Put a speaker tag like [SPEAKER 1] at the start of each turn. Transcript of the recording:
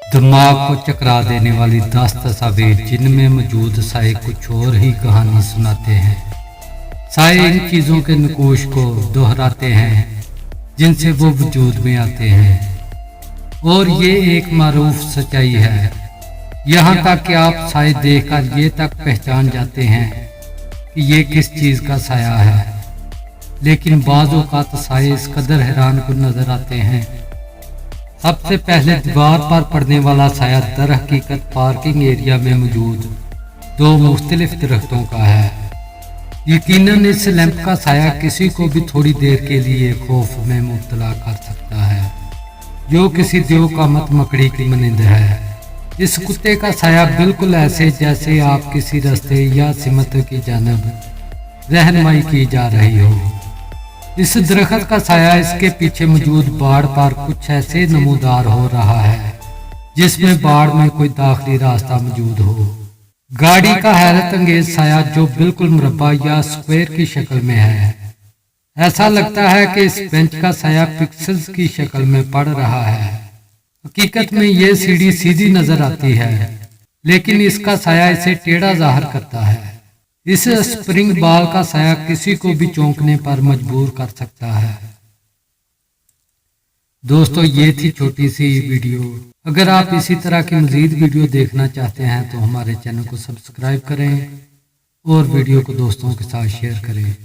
[SPEAKER 1] दिमाग को चकरा देने वाली 10 तस्वीर जिनमें मौजूद साए कुछ और ही कहानी सुनाते हैं। साए इन चीज़ों के नकूश को दोहराते हैं जिनसे वो वजूद में आते हैं और ये एक मारूफ सच्चाई है। यहाँ तक कि आप साए देखकर ये तक पहचान जाते हैं कि ये किस चीज़ का साया है, लेकिन बाज़ औक़ात साए इस कदर हैरान कुन नजर आते हैं। सबसे पहले दीवार पर पड़ने वाला साया दर हकीकत पार्किंग एरिया में मौजूद 2 मुख्तलिफ दरख्तों का है। यकीनन इस लैंप का साया किसी को भी थोड़ी देर के लिए खौफ में मुब्तला कर सकता है, जो किसी देवकामत मकड़ी की मानंद है। इस कुत्ते का साया बिल्कुल ऐसे जैसे आप किसी रास्ते या सिमत की जानब रहनुमाई की जा रही हो। इस दरख्त का साया इसके पीछे मौजूद बाड़ पर कुछ ऐसे नमूदार हो रहा है जिसमें बाड़ में कोई दाखिली रास्ता मौजूद हो। गाड़ी का हैरत अंगेज साया जो बिल्कुल मुरब्बा या स्क्वायर की शक्ल में है। ऐसा लगता है कि इस बेंच का साया पिक्सेल्स की शक्ल में पड़ रहा है। हकीकत में ये सीढ़ी सीधी नजर आती है, लेकिन इसका साया इसे टेढ़ा जाहिर करता है। इस स्प्रिंग बाल का साया किसी को भी चौंकने पर मजबूर कर सकता है। दोस्तों, ये थी छोटी सी वीडियो। अगर आप इसी तरह की मजीद वीडियो देखना चाहते हैं तो हमारे चैनल को सब्सक्राइब करें और वीडियो को दोस्तों के साथ शेयर करें।